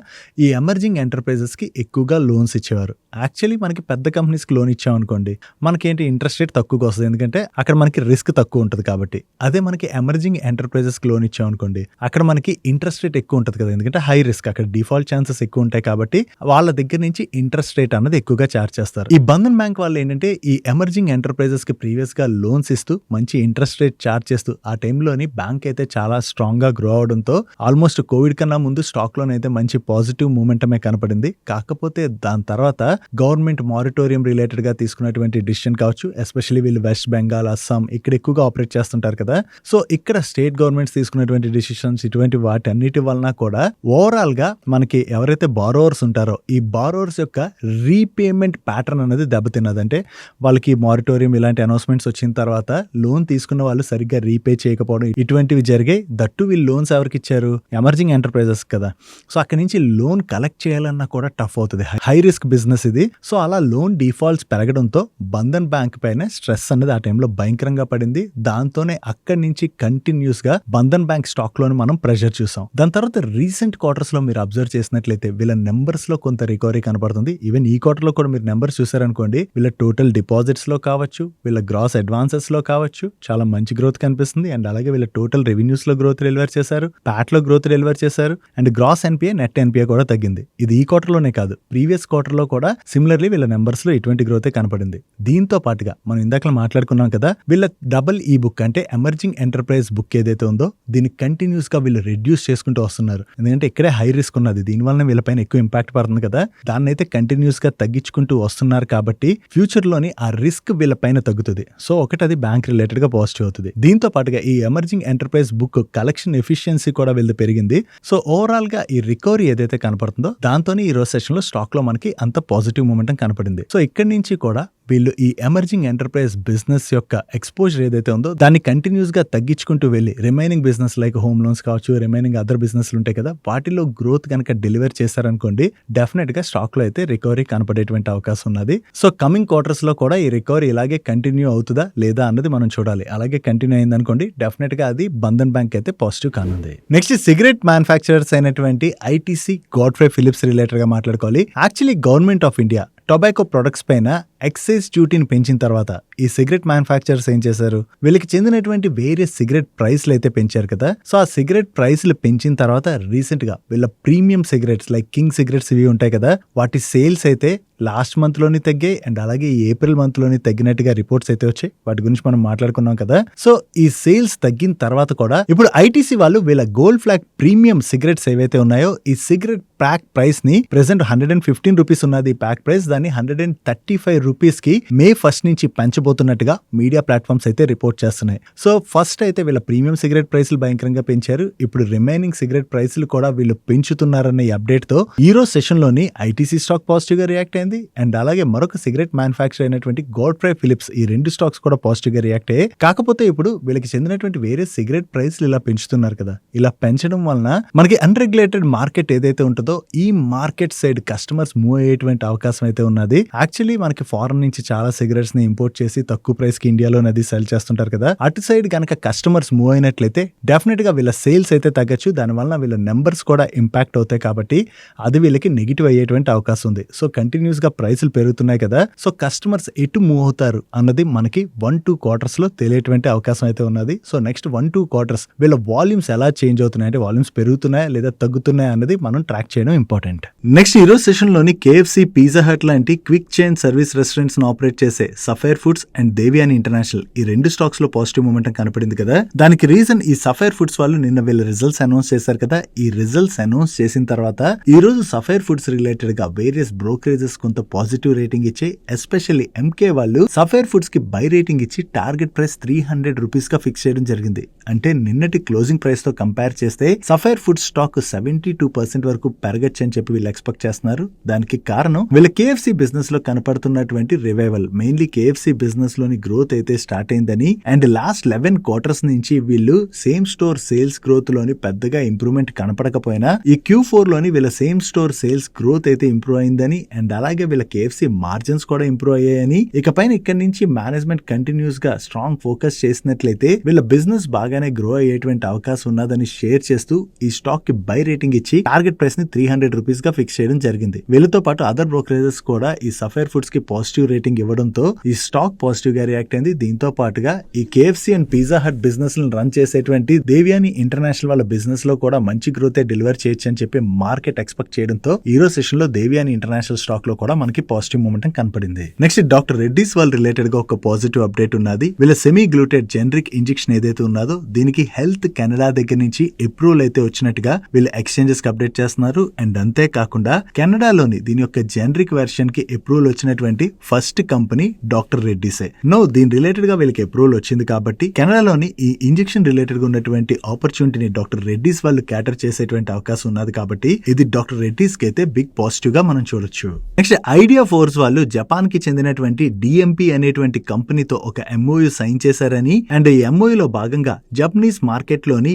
ఈ ఎమర్జింగ్ ఎంటర్ప్రైజెస్ కి ఎక్కువగా లోన్స్ ఇచ్చేవారు. యాక్చువల్లీ మనకి పెద్ద కంపెనీస్కి లోన్ ఇచ్చామనుకోండి, మనకేంటి ఇంట్రెస్ట్ రేట్ తక్కువగా వస్తుంది, ఎందుకంటే అక్కడ మనకి రిస్క్ తక్కువ ఉంటుంది కాబట్టి. అదే మనకి ఎమర్జింగ్ ఎంటర్ప్రైజెస్కి లోన్ ఇచ్చామనుకోండి, అక్కడ మనకి ఇంట్రెస్ట్ రేట్ ఎక్కువ ఉంటుంది కదా, ఎందుకంటే హై రిస్క్, అక్కడ డిఫాల్ట్ ఛాన్సెస్ ఎక్కువ ఉంటాయి కాబట్టి వాళ్ళ దగ్గర నుంచి ఇంట్రెస్ట్ రేట్ అన్నది ఎక్కువగా చార్జ్ చేస్తారు. ఈ బంధన్ బ్యాంక్ వాళ్ళు ఏంటంటే ఈ ఎమర్జింగ్ ఎంటర్ప్రైజెస్ కి ప్రీవియస్ గా లోన్స్ ఇస్తూ మంచి ఇంట్రెస్ట్ రేట్ చార్జ్ చేస్తూ ఆ టైంలోని బ్యాంక్ అయితే చాలా స్ట్రాంగ్ గా గ్రో అవడంతో ఆల్మోస్ట్ కోవిడ్ కన్నా ముందు స్టాక్ లోనైతే మంచి పాజిటివ్ మూమెంటమే కనపడింది. కాకపోతే దాని తర్వాత గవర్నమెంట్ మారిటోరియం రిలేటెడ్ గా తీసుకున్నటువంటి డిసిషన్ కావచ్చు, ఎస్పెషల్లీ వీళ్ళు వెస్ట్ బెంగాల్, అస్సాం ఇక్కడ ఎక్కువగా ఆపరేట్ చేస్తుంటారు కదా, సో ఇక్కడ స్టేట్ గవర్నమెంట్స్ తీసుకున్నటువంటి డిసిషన్స్ ఇటువంటి వాటి అన్నిటి వలన కూడా ఓవరాల్ గా మనకి ఎవరైతే బారోవర్స్ ఉంటారో ఈ బారోవర్స్ యొక్క రీపేమెంట్ ప్యాటర్న్ అనేది దెబ్బతిన్నదంటే వాళ్ళకి మారిటోరియం ఇలాంటి అనౌన్స్మెంట్స్ వచ్చిన తర్వాత లోన్ తీసుకున్న వాళ్ళు సరిగ్గా రీపే చేయకపోవడం ఇటువంటివి జరిగాయి. దట్టు వీళ్ళు లోన్స్ ఎవరికి ఇచ్చారు, ఎమర్జింగ్ ఎంటర్ప్రైజెస్ కదా, సో అక్కడి నుంచి లోన్ కలెక్ట్ చేయాలన్నా కూడా టఫ్ అవుతుంది, హై రిస్క్ బిజినెస్ ఇది. సో అలా లోన్ డిఫాల్ట్స్ పెరగడంతో బంధన్ బ్యాంక్ పైన స్ట్రెస్ అనేది ఆ టైంలో భయంకరంగా పడింది. దాంతోనే అక్కడి నుంచి కంటిన్యూస్ గా బంధన్ బ్యాంక్ స్టాక్ లోని మనం ప్రెషర్ చూసాం. దాని తర్వాత రీసెంట్ క్వార్టర్స్ లో మీరు అబ్జర్వ్ చేసినట్లయితే వీళ్ళ నెంబర్స్ లో కొంత రికవరీ కనబడుతుంది. ఈవెన్ ఈ క్వార్టర్ లో కూడా మీరు నెంబర్స్ చూసారనుకోండి, వీళ్ళ టోటల్ డిపాజిట్స్ లో కావచ్చు, వీళ్ళ గ్రాస్ అడ్వాన్సెస్ లో కావచ్చు చాలా మంచి గ్రోత్ కనిపిస్తుంది. అండ్ అలాగే వీళ్ళ టోటల్ రెవెన్యూస్ లో గ్రోత్ డెలివర్ చేశారు, ప్యాట్ లో గ్రోత్ డెలివర్ చేశారు, and gross NPA, net NPA కూడా తగ్గింది. ఇది ఈ క్వార్టర్ లోనే కాదు, ప్రీవియస్ క్వార్టర్ లో కూడా సిమిలర్లీ వీళ్ళ నెంబర్స్ లో ఇటువంటి గ్రోతే కనపడింది. దీంతో పాటుగా మనం ఇందాక మాట్లాడుకున్నాం కదా, వీళ్ళ డబుల్ ఈ బుక్ అంటే ఎమర్జింగ్ ఎంటర్ప్రైజ్ బుక్ ఏదైతే ఉందో దీన్ని కంటిన్యూస్ గా వీళ్ళు రెడ్యూస్ చేసుకుంటూ వస్తున్నారు. ఎందుకంటే ఇక్కడే హై రిస్క్ ఉన్నది, దీనివల్ల వీళ్ళపైన ఎక్కువ ఇంపాక్ట్ పడుతుంది కదా, దాన్ని అయితే కంటిన్యూస్ గా తగ్గించుకుంటూ వస్తున్నారు. కాబట్టి ఫ్యూచర్ లోని ఆ రిస్క్ వీళ్ళపైన తగ్గుతుంది. సో ఒకటి అది బ్యాంక్ రిలేటెడ్ గా పాజిటివ్ అవుతుంది. దీంతో పాటుగా ఈ emerging enterprise book collection efficiency కూడా వీళ్ళు పెరిగింది. సో ఓవరాల్ గా ఈ రికవరీ ఏదైతే కనపడుతుందో దాంతోనే ఈ రోజు సెషన్ లో స్టాక్ లో మనకి అంత పాజిటివ్ మూమెంటం కనపడింది. సో ఇక్కడి నుంచి కూడా వీళ్ళు ఈ ఎమర్జింగ్ ఎంటర్ప్రైజ్ బిజినెస్ యొక్క ఎక్స్పోజర్ ఏదైతే ఉందో దాన్ని కంటిన్యూస్ గా తగ్గించుకుంటూ వెళ్ళి remaining business like home loans కావచ్చు, రిమైనింగ్ అదర్ బిజినెస్లు ఉంటాయి కదా, వాటిలో గ్రోత్ కనుక డెలివర్ చేశారనుకోండి, డెఫినెట్ గా స్టాక్ లో అయితే రికవరీ కనపడేటువంటి అవకాశం ఉన్నది. సో కమింగ్ క్వార్టర్స్ లో కూడా ఈ రికవరీ ఇలాగే కంటిన్యూ అవుతుందా లేదా అన్నది మనం చూడాలి. అలాగే కంటిన్యూ అయింది అనుకోండి, డెఫినెట్ గా అది బంధన్ బ్యాంక్ అయితే పాజిటివ్ కానుంది. నెక్స్ట్ సిగరెట్ మ్యానుఫ్యాక్చరర్స్ అయినటువంటి ఐటీసీ, గాడ్ఫ్రే ఫిలిప్స్ రిలేటెడ్ గా మాట్లాడుకోవాలి. Actually government of India tobacco products పైన ఎక్సైజ్ డ్యూటీని పెంచిన తర్వాత ఈ సిగరెట్ మ్యానుఫ్యాక్చరర్స్ ఏం చేశారు, వీళ్ళకి చెందినటువంటి వేరే సిగరెట్ ప్రైస్లు అయితే పెంచారు కదా. సో ఆ సిగరెట్ ప్రైస్లు పెంచిన తర్వాత రీసెంట్ గా వీళ్ళ premium cigarettes like king cigarettes ఇవి ఉంటాయి కదా, వాటి సేల్స్ అయితే లాస్ట్ మంత్ లోని తగ్గాయి. అండ్ అలాగే ఈ ఏప్రిల్ మంత్ లోని తగ్గినట్టుగా రిపోర్ట్స్ అయితే వచ్చాయి. వాటి గురించి మనం మాట్లాడుకున్నాం కదా. సో ఈ సేల్స్ తగ్గిన తర్వాత కూడా ఇప్పుడు ఐటీసీ వాళ్ళు వీళ్ళ గోల్డ్ ఫ్లాగ్ ప్రీమియం సిగరెట్స్ ఏవైతే ఉన్నాయో ఈ సిగరెట్ ప్యాక్ ప్రైస్ ని ప్రెసెంట్ 115 రూపీస్ ఉన్నది ఈ ప్యాక్ ప్రైస్, దాన్ని 135 రూపీస్ కి May 1 నుంచి పెంచబోతున్నట్టుగా మీడియా ప్లాట్ఫామ్స్ అయితే రిపోర్ట్ చేస్తున్నాయి. సో ఫస్ట్ అయితే వీళ్ళ ప్రీమియం సిగరెట్ ప్రైస్లు భయంకరంగా పెంచారు. ఇప్పుడు రిమైనింగ్ సిగరెట్ ప్రైస్లు కూడా వీళ్ళు పెంచుతున్నారన్న ఈ అప్డేట్ తో ఈ రోజు సెషన్ లోని ఐటీసీ స్టాక్ పాజిటివ్ గా రియాక్ట్ అయింది. అండ్ అలాగే మరొక సిగరెట్ మ్యానుఫ్యాక్చర్ అయినటువంటి గాడ్ఫ్రే ఫిలిప్స్, ఈ రెండు స్టాక్స్ కూడా పాజిటివ్ గా రియాక్ట్ అయ్యాయి. కాకపోతే ఇప్పుడు వీళ్ళకి చెందినటువంటి వేరే సిగరెట్ ప్రైస్లు ఇలా పెంచుతున్నారు కదా, ఇలా పెంచడం వలన మనకి అన్రెగ్యులేటెడ్ మార్కెట్ ఏదైతే ఉంటుందో ఈ మార్కెట్ సైడ్ కస్టమర్స్ మూవ్ అయ్యేటువంటి అవకాశం అయితే ఉన్నది. యాక్చువల్లీ మనకి ఫారెన్ నుంచి చాలా సిగరెట్స్ ని ఇంపోర్ట్ చేసి తక్కువ ప్రైస్ కి ఇండియాలో అది సెల్ చేస్తుంటారు కదా, అటు సైడ్ కనుక కస్టమర్స్ మూవ్ అయినట్లయితే డెఫినెట్ గా వీళ్ళ సేల్స్ అయితే తగ్గచ్చు, దానివల్ల వీళ్ళ నెంబర్స్ కూడా ఇంపాక్ట్ అవుతాయి. కాబట్టి అది వీళ్ళకి నెగిటివ్ అయ్యేటువంటి అవకాశం ఉంది. సో కంటిన్యూస్ గా ప్రైసులు పెరుగుతున్నాయి కదా, సో కస్టమర్స్ ఎటు మూవ్ అవుతారు అన్నది మనకి 1-2 క్వార్టర్స్ లో తెలియటువంటి అవకాశం అయితే ఉన్నది. సో నెక్స్ట్ 1-2 క్వార్టర్స్ వీళ్ళ వాల్యూమ్స్ ఎలా చేంజ్ అవుతున్నాయి అంటే వాల్యూమ్స్ పెరుగుతున్నాయా లేదా తగ్గుతున్నాయా అన్నది మనం ట్రాక్ చేయడం ఇంపార్టెంట్. నెక్స్ట్ ఈ రోజు సెషన్ లోని KFC, పిజ్జా హట్ లాంటి క్విక్ చైన్ సర్వీస్ రెస్టారెంట్స్ ను ఆపరేట్ చేసే sapphire foods and Devyani international ఈ రెండు స్టాక్స్ లో పాజిటివ్ మూమెంటం కనపడింది కదా. దానికి రీజన్ ఈ సఫైర్ ఫుడ్స్ వాళ్ళు నిన్న వీళ్ళ రిజల్ట్స్ అనౌన్స్ చేశారు కదా. ఈ రిజల్ట్స్ అనౌన్స్ చేసిన తర్వాత ఈ రోజు సఫైర్ ఫుడ్స్ రిలేటెడ్ గా వేరియస్ బ్రోకరేజెస్ కొంత పాజిటివ్ రేటింగ్ ఇచ్చి, ఎస్పెషల్లీ ఎంకే వాళ్ళు సఫైర్ ఫుడ్స్ కి బై రేటింగ్ ఇచ్చి టార్గెట్ ప్రైస్ 300 రూపీస్ గా ఫిక్స్ చేయడం జరిగింది. అంటే నిన్నటి క్లోజింగ్ ప్రైస్ తో కంపేర్ చేస్తే సఫైర్ ఫుడ్స్ స్టాక్ 72% వరకు పెరగచ్చు అని చెప్పి వీళ్ళు ఎక్స్పెక్ట్ చేస్తున్నారు. దానికి కారణం వీళ్ళ KFC బిజినెస్ లో కనపడుతున్నటువంటి రివైవల్. మెయిన్లీ KFC బిజినెస్ లోని గ్రోత్ అయితే స్టార్ట్ అయిందని, అండ్ లాస్ట్ 11 క్వార్టర్స్ నుంచి వీళ్ళు సేమ్ స్టోర్ సేల్స్ గ్రోత్ లోని పెద్దగా ఇంప్రూవ్మెంట్ కనపడకపోయినా ఈ Q4 లోని వీళ్ళ సేమ్ స్టోర్ సేల్స్ గ్రోత్ అయితే ఇంప్రూవ్ అయిందని, అండ్ అలాగే వీళ్ళ KFC మార్జిన్స్ కూడా ఇంప్రూవ్ అయ్యాయని, ఇకపైన ఇక్కడ నుంచి మేనేజ్మెంట్ కంటిన్యూస్ గా స్ట్రాంగ్ ఫోకస్ చేసినట్లయితే వీళ్ళ బిజినెస్ బాగానే గ్రో అయ్యేటువంటి అవకాశం ఉన్నదని షేర్ చేస్తూ ఈ స్టాక్ కి బై రేటింగ్ ఇచ్చి టార్గెట్ ప్రైస్ ని 300 రూపీస్ గా ఫిక్స్ చేయడం జరిగింది. వీళ్ళతో పాటు అదర్ బ్రోకరేజెస్ కూడా ఈ సఫైర్ ఫుడ్స్ కి పాజిటివ్ రేటింగ్ ఇవ్వడంతో ఈ స్టాక్ పాజిటివ్ గా రియాక్ట్ అయింది. దీంతో పాటుగా ఈ KFC and pizza hut business run చేసేటువంటి దేవ్యాని ఇంటర్నేషనల్ వాళ్ళ బిజినెస్ లో కూడా మంచి గ్రోత్ డెలివర్ చేయొచ్చు అని చెప్పి మార్కెట్ ఎక్స్పెక్ట్ చేయడంతో ఈ రోజు సెషన్ లో దేవ్యాని ఇంటర్నేషనల్ స్టాక్ లో కూడా మనకి పాజిటివ్ మూమెంటం కనపడింది. నెక్స్ట్ డాక్టర్ రెడ్డిస్ వాళ్ళ రిలేటెడ్ గా ఒక పాజిటివ్ అప్డేట్ ఉన్నది. వీళ్ళ సెమీ గ్లూటెడ్ జెనరిక్ ఇంజెక్షన్ ఏదైతే ఉన్నదో దీనికి హెల్త్ కెనడా దగ్గర నుంచి అప్రూవల్ అయితే వచ్చినట్టుగా వీళ్ళు ఎక్స్చేంజెస్ కి అప్డేట్ చేస్తున్నారు. అండ్ అంతే కాకుండా కెనడాలోని దీని యొక్క జెనరిక్ వెర్షన్ కి అప్రూవల్ వచ్చినటువంటి ఫస్ట్ కంపెనీ డాక్టర్ రెడ్డిసే. దీని రిలేటెడ్ గా వీళ్ళకి అప్రూవల్ వచ్చింది కాబట్టి కెనడాలోని ఈ ఇంజెక్షన్ రిలేటెడ్ గా ఉన్నటువంటి ఆపర్చునిటీని డాక్టర్ రెడ్డిస్ వాళ్ళు క్యాటర్ చేసేటువంటి అవకాశం ఉన్నది కాబట్టి ఇది డాక్టర్ రెడ్డిస్ కి అయితే బిగ్ పాజిటివ్ గా మనం చూడొచ్చు. నెక్స్ట్ ఐడియా ఫోర్స్ వాళ్ళు జపాన్ కి చెందినటువంటి DMP అనేటువంటి కంపెనీతో ఒక MOU సైన్ చేశారని, అండ్ ఈ MOU లో భాగంగా జపనీస్ మార్కెట్ లోని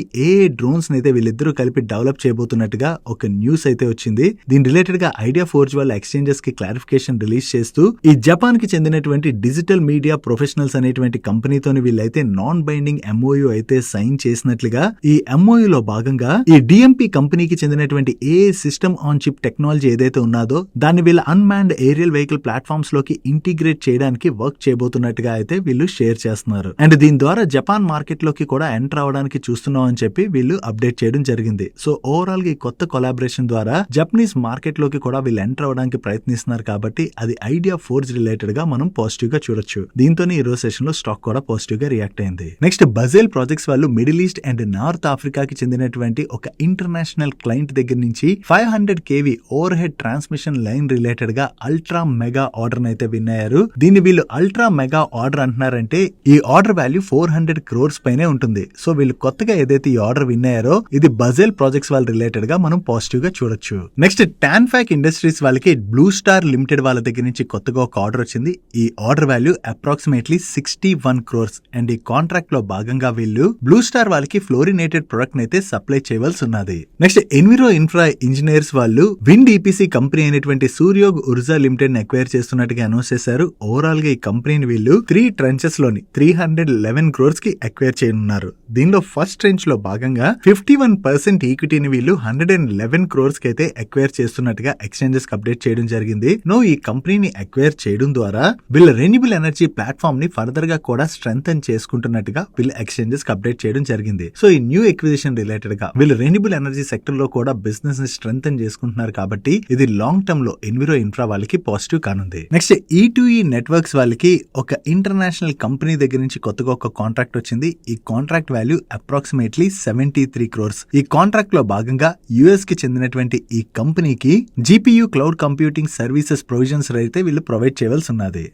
డ్రోన్స్ అయితే వీళ్ళిద్దరూ కలిపి డెవలప్ చేయబోతున్నట్టుగా ఒక న్యూస్ అయితే వచ్చింది. దీని రిలేటెడ్ గా ఐడియా ఫోర్స్ వాళ్ళ ఎక్స్చేంజెస్ కి క్లారిఫికేషన్ రిలీజ్ చేస్తూ ఈ జపాన్ కి చెందినటువంటి డిజిటల్ మీడియా ప్రొఫెషనల్స్ అనేటువంటి కంపెనీతోని వీళ్ళైతే నాన్ బైండింగ్ MOU అయితే సైన్ చేసినట్లుగా, ఈ MOU లో భాగంగా ఈ DMP కంపెనీకి చెందినటువంటి సిస్టమ్ ఆన్ చిప్ టెక్నాలజీ ఏదైతే ఉన్నదో దాన్ని వీళ్ళ అన్మాన్డ్ ఏరియల్ వెహికల్ ప్లాట్ఫామ్స్ లోకి ఇంటిగ్రేట్ చేయడానికి వర్క్ చేయబోతున్నట్టుగా అయితే వీళ్ళు షేర్ చేస్తున్నారు. అండ్ దీని ద్వారా జపాన్ మార్కెట్ లోకి కూడా ఎంటర్ అవడానికి చూస్తున్నాం అని చెప్పి వీళ్ళు అప్డేట్ చేయడం జరిగింది. సో ఓవరాల్ గా ఈ కొత్త కొలాబరేషన్ ద్వారా జపనీస్ మార్కెట్ లోకి కూడా వీళ్ళు ఎంటర్ అవడానికి ప్రయత్నిస్తున్నారు కాబట్టి అది ఐడియా ఫోర్స్ రిలేటెడ్ గా మనం పాజిటివ్ గా చూడొచ్చు. దీంతోనే ఈ రోజు సెషన్ లో స్టాక్ కూడా పాజిటివ్ గా రియాక్ట్ అయింది. నెక్స్ట్ బజేల్ ప్రాజెక్ట్స్ వాళ్ళు మిడిల్ ఈస్ట్ అండ్ నార్త్ ఆఫ్రికాకి చెందినటువంటి ఒక ఇంటర్నేషనల్ క్లయింట్ దగ్గర నుంచి 500 kV over head transmission line related గా అల్ట్రా మెగా ఆర్డర్ అయితే విన్ అయ్యారు. దీన్ని వీళ్ళు అల్ట్రా మెగా ఆర్డర్ అంటున్నారంటే ఈ ఆర్డర్ వాల్యూ 400 crores పైనే ఉంటుంది. సో వీళ్ళు కొత్తగా ఏదైతే ఈ ఆర్డర్ విన్ అయ్యారో ఇది బజేల్ ప్రాజెక్ట్స్ వాళ్ళ రిలేటెడ్ గా మనం పాజిటివ్ గా చూడొచ్చు. నెక్స్ట్ టాన్ఫాక్ ఇండస్ట్రీస్ వాళ్ళకి బ్లూ స్టార్ లిమిటెడ్ వాళ్ళ దగ్గర నుంచి కొత్తగా ఒక ఆర్డర్ వచ్చింది. ఈ order value approximately 61 crores and ఈ కాంట్రాక్ట్ లో భాగంగా వీళ్ళు బ్లూ స్టార్ వాళ్ళకి ఫ్లోరినేటెడ్ ప్రొడక్ట్ అయితే సప్లై చేయవలసి ఉన్నది. నెక్స్ట్ ఎన్విరో ఇన్ఫ్రా ఇంజనీర్స్ వాళ్ళు విండ్ EPC కంపెనీ అయినటువంటి సూర్యోగ్ ఉర్జా లిమిటెడ్ ని అక్వైర్ చేస్తున్నట్టుగా అనౌన్స్ చేశారు. ఓవరాల్ గా ఈ కంపెనీని వీళ్ళు 3 ట్రెంచెస్ లోని 311 crores కి అక్వైర్ చేయనున్నారు. దీనిలో ఫస్ట్ ట్రెంచ్ లో భాగంగా 51% ఈక్విటీని వీళ్ళు 111 crores కి అయితే అక్వైర్ చేస్తున్నట్టుగా ఎక్స్చేంజెస్ కి అప్డేట్ చేయడం జరిగింది. ఈ కంపెనీని అక్వైర్ చేయడం ద్వారా వీళ్ళ రెన్యూబుల్ ఎనర్జీ ప్లాట్ఫామ్ ని ఫర్దర్ గా కూడా స్ట్రెంథెన్ చేసుకుంటున్నట్టుగా వీళ్ళు ఎక్స్చేంజెస్ కి అప్డేట్ చేయడం జరిగింది. సో ఈ న్యూ ఎక్విజిషన్ రిలేటెడ్ గా వీళ్ళు రెన్యూబుల్ ఎనర్జీ సెక్టర్ లో కూడా బిజినెస్ ని స్ట్రెంథెన్ చేసుకుంటున్నారు కాబట్టి ఇది లాంగ్ టర్మ్ లో ఎన్విరో ఇన్ఫ్రా వాళ్ళకి పాజిటివ్ కానుంది. నెక్స్ట్ E2E నెట్వర్క్స్ వాళ్ళకి ఒక ఇంటర్నేషనల్ కంపెనీ దగ్గర నుంచి కొత్తగా ఒక కాంట్రాక్ట్ వచ్చింది. ఈ కాంట్రాక్ట్ వాల్యూ అప్రాక్సిమేట్లీ 73 crores. ఈ కాంట్రాక్ట్ లో భాగంగా US కి చెందినటువంటి ఈ కంపెనీకి GPU cloud computing services provisions అయితే వీళ్ళు ప్రొవైడ్ చేయవలసి ఉన్నది.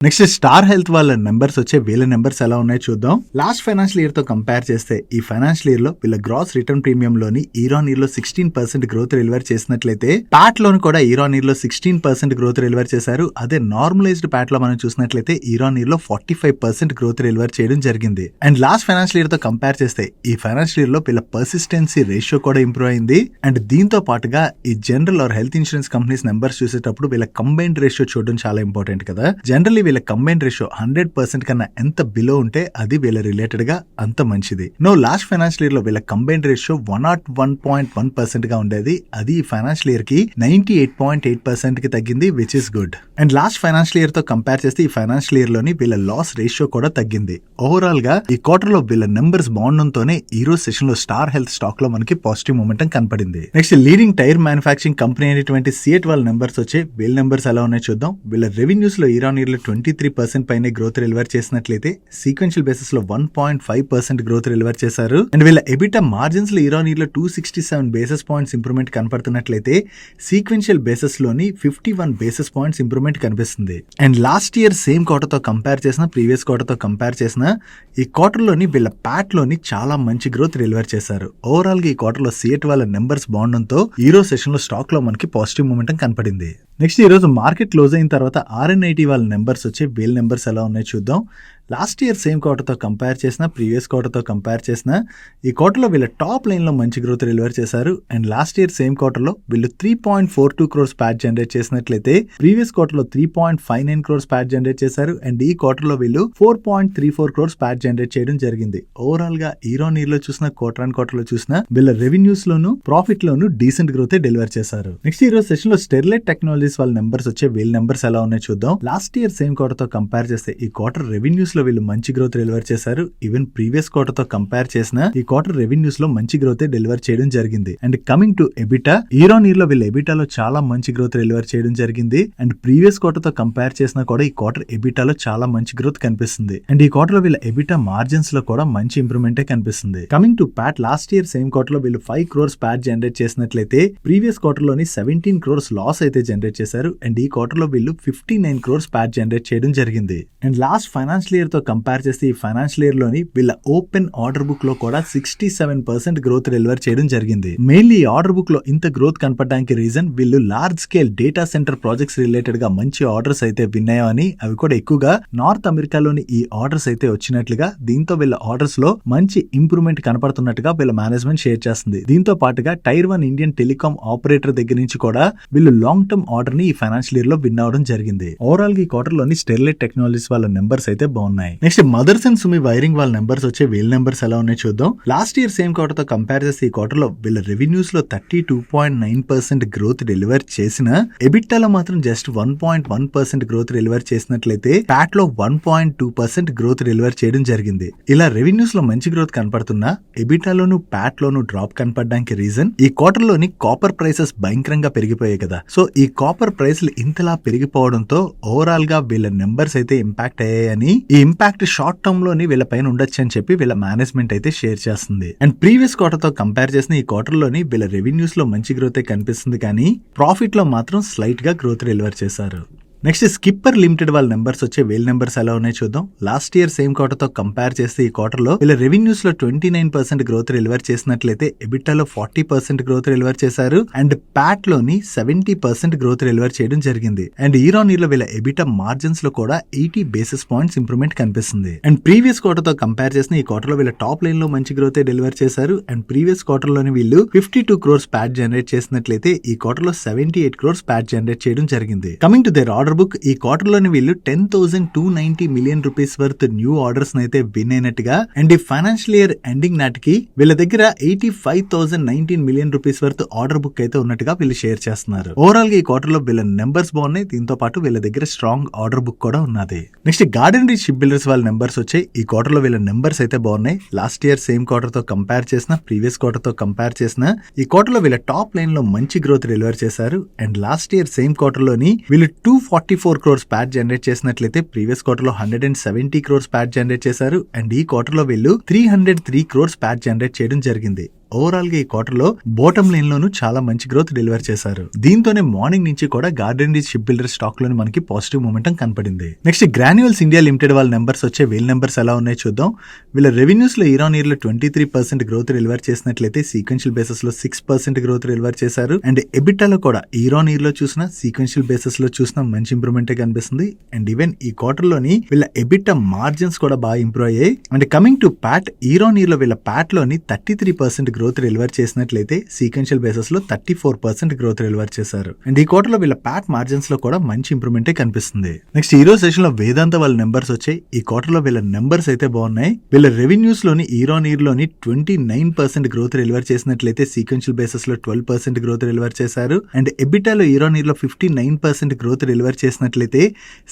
నెక్స్ట్ స్టార్ హెల్త్ వాళ్ళ నెంబర్స్ వచ్చే వీళ్ళ నెంబర్స్ ఎలా ఉన్నాయో చూద్దాం. లాస్ట్ ఫైనాన్షియల్ ఇయర్ తో కంపేర్ చేస్తే ఈ ఫైనాన్షియల్ ఇయర్ లో వీళ్ళ గ్రాస్ రిటర్న్ ప్రీమియం లోని ఇయర్ ఆన్ ఇయర్ లో 16% గ్రోత్ డెలివర్ చేసినట్లయితే ప్యాట్ లోని కూడా ఇయర్ ఆన్ ఇయర్ లో 16% గ్రోత్ డెలివర్ చేశారు. అదే నార్మలైజ్డ్ ప్యాట్ లో మనం చూసినట్లయితే ఇయర్ ఆన్ ఇయర్ లో 45% గ్రోత్ డెలివర్ చేయడం జరిగింది. అండ్ లాస్ట్ ఫైనాన్షియల్ ఇయర్ తో కంపేర్ చేస్తే ఈ ఫైనాన్షియల్ ఇయర్ లో వీళ్ళ పర్సిస్టెన్సీ రేషియో కూడా ఇంప్రూవ్ అయింది. అండ్ దీంతో పాటుగా ఈ general or health insurance companies numbers చూసేటప్పుడు వీళ్ళ కంబైన్డ్ రేషియో చూడడం చాలా ఇంపార్టెంట్ కదా. జనరల్లీ వీళ్ళ కంబైన్ రేషియో 100% కన్నా ఎంత బిలో ఉంటే అది వీళ్ళ రిలేటెడ్ గా అంత మంచిది. లాస్ట్ ఫైనాన్షియల్ ఇయర్ లో వీళ్ళ కంబైన్ రేషియో 101.1% గా ఉండేది. అది ఈ ఫైనాన్షియల్ ఇయర్ కి 98.8% కి తగ్గింది, which is good. And last financial year తో కంపేర్ చేస్తే ఈ ఫైనాన్షియల్ ఇయర్ లోని వీళ్ళ లాస్ రేషియో కూడా తగ్గింది. ఓవరాల్ గా ఈ క్వార్టర్ లో వీళ్ళ నెంబర్స్ బాగుండడంతోనే ఈ రోజు సెషన్ లో స్టార్ హెల్త్ స్టాక్ లో మనకి పాజిటివ్ మూమెంటం కనపడింది. Next leading tyre manufacturing company అయినటువంటి సిఎట్ వాళ్ళ నెంబర్స్ వచ్చే వీళ్ళ నెంబర్స్ ఎలా ఉన్నాయో చూద్దాం. వీళ్ళ రెవెన్యూస్ లో ఇయర్ ఆన్ ఇయర్ లో 23% పైన గ్రోత్ డెలివర్ చేసినట్లయితే సీక్వెన్షియల్ బేసిస్ లో 1.5% గ్రోత్ డెలివర్ చేశారు. అండ్ వీళ్ళ ఎబిటా మార్జిన్స్ లో ఇయర్ ఆన్ ఇయర్ లో 267 బేసిస్ పాయింట్స్ ఇంప్రూవ్మెంట్ కనపడుతున్నట్లయితే సీక్వెన్షియల్ బేసిస్ లోని 51 బేసిస్ పాయింట్స్ ఇంప్రూవ్మెంట్ కనిపిస్తుంది. And last year same quarter తో కంపేర్ చేసిన ప్రీవియస్ క్వార్టర్ తో కంపేర్ చేసిన ఈ క్వార్టర్ లోని వీళ్ళ ప్యాట్ లోని చాలా మంచి గ్రోత్ డెలివర్ చేశారు. ఓవరాల్ గా ఈ క్వార్టర్ లో సిఎట్ వాళ్ళ నెంబర్స్ బాగుండడంతో ఈ రోజు సెషన్ లో స్టాక్ లో మనకి పాజిటివ్ మూమెంటం కనపడింది. నెక్స్ట్ ఈ రోజు మార్కెట్ క్లోజ్ అయిన తర్వాత RNIT వాళ్ళ నెంబర్స్ వచ్చి వీళ్ళ నెంబర్స్ ఎలా ఉన్నాయో చూద్దాం. లాస్ట్ ఇయర్ సేమ్ క్వార్టర్ తో కంపేర్ చేసిన ప్రీవియస్ క్వార్టర్ తో కంపేర్ చేసిన ఈ క్వార్టర్ లో వీళ్ళ టాప్ లైన్ లో మంచి గ్రోత్ డెలివర్ చేశారు. And last year same quarter లో వీళ్ళు 3.42 crores ప్యాట్ జనరేట్ చేసినట్లయితే ప్రీవియస్ క్వార్టర్ లో 3.59 crores ప్యాట్ జనరేట్ చేశారు. అండ్ ఈ క్వార్టర్ లో వీళ్ళు 4.34 crores ప్యాట్ జనరేట్ చేయడం జరిగింది. ఓవరాల్ గా ఇయర్ ఆన్ ఇయర్ లో చూసిన క్వార్టర్ ఆన్ క్వార్టర్ లో చూసిన వీళ్ళ రెవెన్యూస్ లోను ప్రాఫిట్ లోను డీసెంట్ గ్రోత్ డెలివర్ చేశారు. నెక్స్ట్ ఈ రోజు సెషన్ లో స్టెర్లైట్ టెక్నాలజీస్ వాళ్ళ నెంబర్స్ వచ్చే వీళ్ళ నెంబర్స్ ఎలా ఉన్నాయో చూద్దాం. లాస్ట్ ఇయర్ సేమ్ క్వార్టర్ తో కంపేర్ చేస్తే ఈ క్వార్టర్ రెవెన్యూస్ లో వీళ్ళు మంచి గ్రోత్ డెలివర్ చేశారు. ఈవెన్ ప్రీవియస్ క్వార్టర్ తో కంపేర్ చేసిన ఈ క్వార్టర్ రెవెన్యూస్ లో మంచి గ్రోత్ డెలివర్ చేయడం జరిగింది. And coming to EBITDA, year on year లో వీళ్ళ ఎబిటాలో చాలా మంచి గ్రోత్ డెలివర్ చేయడం జరిగింది. అండ్ ప్రీవియస్ క్వార్టర్ తో కంపేర్ చేసినా కూడా ఈ క్వార్టర్ ఎబిటాలో చాలా మంచి గ్రోత్ కనిపిస్తుంది. అండ్ ఈ క్వార్టర్ లో వీళ్ళ ఎబిటా మార్జిన్స్ లో కూడా మంచి ఇంప్రూవ్మెంట్ కనిపిస్తుంది. Coming to Pat, last year same quarter లో వీళ్ళు 5 crores ప్యాట్ జనరేట్ చేసినట్లయితే ప్రీవియస్ క్వార్టర్ లోని 17 crores లాస్ అయితే జనరేట్ చేశారు. అండ్ ఈ క్వార్టర్ లో వీళ్ళు 59 crores ప్యాట్ జనరేట్ చేయడం జరిగింది. అండ్ లాస్ట్ ఫైనాన్షియల్ ఇయర్ తో కంపేర్ చేస్తే ఈ ఫైనాన్షియల్ ఇయర్ లోని వీళ్ళ ఓపెన్ ఆర్డర్ బుక్ లో కూడా 67% గ్రోత్ డెలివర్ చేయడం జరిగింది. మెయిన్లీ ఈ ఆర్డర్ బుక్ లో ఇంత గ్రోత్ కనపడడానికి రీజన్ వీళ్ళు large scale data centre projects related గా మంచి ఆర్డర్స్ అయితే విన్నాయో అని, అవి కూడా ఎక్కువగా నార్త్ అమెరికాలోని ఈ ఆర్డర్స్ అయితే వచ్చినట్లుగా, దీంతో వీళ్ళ ఆర్డర్స్ లో మంచి ఇంప్రూవ్మెంట్ కనపడుతున్నట్టుగా వీళ్ళ మేనేజ్మెంట్ షేర్ చేస్తుంది. దీంతో పాటుగా టైర్ 1 ఇండియన్ టెలికాం ఆపరేటర్ దగ్గర నుంచి కూడా వీళ్ళు లాంగ్ టర్మ్ ఆర్డర్ ని ఈ ఫైనాన్షియల్ ఇయర్ లో విన్ అవడం జరిగింది. ఓవరాల్ గా ఈ క్వార్టర్ లోని స్టెర్లైట్ టెక్నాలజీస్ వాళ్ళ నెంబర్స్ అయితే బాగున్నాయి. Next mothers and Sumi wiring వాళ్ళ నెంబర్స్ వచ్చే వీళ్ళ నెంబర్స్ ఎలా ఉన్నాయో చూద్దాం. లాస్ట్ ఇయర్ సేమ్ క్వార్టర్ తో కంపేర్ చేస్తే ఈ క్వార్టర్ లో వీళ్ళ రెవెన్యూస్ లో 32.9% గ్రోత్ డెలివర్ చేసిన ఎబిటాలో మాత్రం జస్ట్ 1.1% గ్రోత్ డెలివర్ చేసినట్లయితే ప్యాట్ లో 1.2% గ్రోత్ డెలివర్ చేయడం జరిగింది. ఇలా రెవెన్యూస్ లో మంచి గ్రోత్ కనపడుతున్నా ఎబిటాలోను ప్యాట్ లోను డ్రాప్ కనపడడానికి రీజన్ ఈ క్వార్టర్ లోని కాపర్ ప్రైసెస్ భయంకరంగా పెరిగిపోయాయి కదా. సో ఈ కాపర్ ప్రైస్లు ఇంతలా పెరిగిపోవడంతో ఓవరాల్ గా వీళ్ళ నెంబర్స్ అయితే ఇంపాక్ట్ అయ్యాయని, ఈ ఇంపాక్ట్ షార్ట్ టర్మ్ లోని వీళ్ళ పైన ఉండొచ్చు అని చెప్పి వీళ్ళ మేనేజ్మెంట్ అయితే షేర్ చేస్తుంది. అండ్ ప్రీవియస్ క్వార్టర్ తో కంపేర్ చేసిన ఈ క్వార్టర్ లోని వీళ్ళ రెవెన్యూస్ లో మంచి గ్రోత్ కనిపిస్తుంది, కానీ ప్రాఫిట్ లో మాత్రం స్లైట్ గా గ్రోత్ డెలివర్ చేశారు. నెక్స్ట్ స్కిప్పర్ లిమిటెడ్ వాళ్ళ నెంబర్స్ వచ్చే వీళ్ళ నెంబర్స్ ఎలా ఉన్నాయో చూద్దాం. లాస్ట్ ఇయర్ సేమ్ క్వార్టర్ తో కంపేర్ చేస్తే ఈ క్వార్టర్ లో వీళ్ళ రెవెన్యూస్ లో 29% గ్రోత్ డెలివర్ చేసినట్లయితే ఎబిటాలో 40% గ్రోత్ డెలివర్ చేశారు. అండ్ ప్యాట్ లోని 70% గ్రోత్ డెలివర్ చేయడం జరిగింది. అండ్ ఇయర్ ఆన్ ఇయర్ లో వీళ్ళ ఎబిటా మార్జిన్స్ లో కూడా 80 బేసిస్ పాయింట్స్ ఇంప్రూవ్మెంట్ కనిపిస్తుంది. అండ్ ప్రీవియస్ క్వార్టర్ తో కంపేర్ చేసిన ఈ క్వార్టర్ లో వీళ్ళ టాప్ లైన్ లో మంచి గ్రోత్ డెలివర్ చేశారు. అండ్ ప్రీవియస్ క్వార్టర్ లోని వీళ్ళు 52 crores ప్యాట్ జనరేట్ చేసినట్లయితే ఈ క్వార్టర్ లో 78 crores ప్యాట్ జనరేట్ చేయడం జరిగింది. Coming to their order book, ఈ క్వార్టర్ లోని వీళ్ళు 10,290 million rupees worth new orders అయితే విన్ అయినట్టుగా, అండ్ ఈ ఫైనాన్షియల్ ఇయర్ ఎండింగ్ నాటికి వీళ్ళ దగ్గర 85,019 million rupees worth order book అయితే ఉన్నట్టుగా వీళ్ళు షేర్ చేస్తున్నారు. ఓవరాల్ గా ఈ క్వార్టర్ లో వీళ్ళ నెంబర్స్ బాగున్నాయి, దీంతో పాటు వీళ్ళ దగ్గర స్ట్రాంగ్ ఆర్డర్ బుక్ కూడా ఉన్నది. Next garden reach ship builders వాళ్ళ నెంబర్స్ వచ్చాయి. ఈ క్వార్టర్ లో వీళ్ళ నెంబర్స్ అయితే బాగున్నాయి. లాస్ట్ ఇయర్ సేమ్ క్వార్టర్ తో కంపేర్ చేసిన ప్రీవియస్ క్వార్టర్ తో కంపేర్ చేసిన ఈ క్వార్టర్ లో వీళ్ళ టాప్ లైన్ లో మంచి గ్రోత్ డెలివర్ చేశారు. And last year same quarter లోని వీళ్ళు 244 crores ప్యాట్ జనరేట్ చేసినట్లయితే ప్రీవియస్ క్వార్టర్ లో 170 crores ప్యాట్ జనరేట్ చేశారు. అండ్ ఈ క్వార్టర్ లో వీళ్ళు 303 crores ప్యాట్ జనరేట్ చేయడం జరిగింది. ఓవరాల్ గా ఈ క్వార్టర్ లో బాటమ్ లైన్ లోను చాలా మంచి గ్రోత్ డెలివర్ చేశారు. దీంతోనే మార్నింగ్ నుంచి కూడా garden reach ship builder stock లోని మనకి పాజిటివ్ మూమెంటం కనపడింది. నెక్స్ట్ గ్రాన్యువల్స్ ఇండియా లిమిటెడ్ వాళ్ళ నెంబర్స్ వచ్చే వీళ్ళ నెంబర్స్ ఎలా ఉన్నాయో చూద్దాం. వీళ్ళ రెవెన్యూస్ లో ఇయర్ ఆన్ ఇయర్ లో 23% గ్రోత్ డెలివర్ చేసినట్లయితే సీక్వెన్షియల్ బేసిస్ లో 6% గ్రోత్ డెలివర్ చేశారు. అండ్ ఎబిటాలో కూడా ఇయర్ ఆన్ ఇయర్ లో చూసినా సీక్వెన్షియల్ బేసిస్ లో చూసినా మంచి ఇంప్రూవ్మెంట్ కనిపిస్తుంది. అండ్ ఈవెన్ ఈ క్వార్టర్ లోని వీళ్ళ ఎబిటా మార్జిన్స్ కూడా బాగా ఇంప్రూవ్ అయ్యాయి. And coming to Pat, year on year లో వీళ్ళ ప్యాట్ లోని 33% గ్రోత్ డెలివర్ చేసినట్లయితే సీక్వెన్షియల్ బేసిస్ లో 34% గ్రోత్ డెలివర్ చేశారు. అండ్ ఈ క్వార్టర్ లో వీళ్ళ ప్యాట్ మార్జిన్స్ లో కూడా మంచి ఇంప్రూవ్మెంటే కనిపిస్తుంది. నెక్స్ట్ ఈ రోజు సెషన్ లో వేదాంత వాళ్ళ నెంబర్స్ వచ్చాయి. ఈ క్వార్టర్ లో వీళ్ళ నెంబర్స్ అయితే బాగున్నాయి. వీళ్ళ రెవెన్యూస్ లోని ఇయర్ ఆన్ ఇయర్ లోని 29% గ్రోత్ డెలివర్ చేసినట్లయితే సీక్వెన్షియల్ బేసిస్ లో 12% గ్రోత్ డెలివర్ చేశారు. అండ్ ఎబిటాలో ఇయర్ ఆన్ ఇయర్ లో 59% గ్రోత్ డెలివర్ చేసినట్లయితే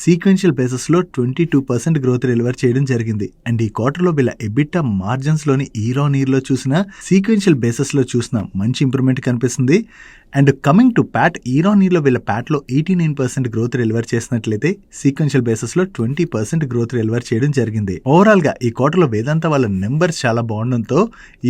సీక్వెన్షియల్ బేసిస్ లో 22% గ్రోత్ డెలివర్ చేయడం జరిగింది. అండ్ ఈ క్వార్టర్ లో వీళ్ళ ఎబిటా మార్జిన్స్ లోని ఇయర్ ఆన్ ఇయర్ లో చూసిన సీక్వెన్షియల్ బేసిస్ లో చూసిన మంచి ఇంప్రూవ్మెంట్ కనిపిస్తుంది. And coming to Pat, year on year లో వీళ్ళ ప్యాట్ లో 89% గ్రోత్ డెలివర్ చేసినట్లయితే సీక్వెన్షియల్ బేసిస్ లో 20% గ్రోత్ డెలివర్ చేయడం జరిగింది. ఓవరాల్ గా ఈ క్వార్టర్ లో వేదాంత వాళ్ళ నెంబర్స్ చాలా బాగుండడంతో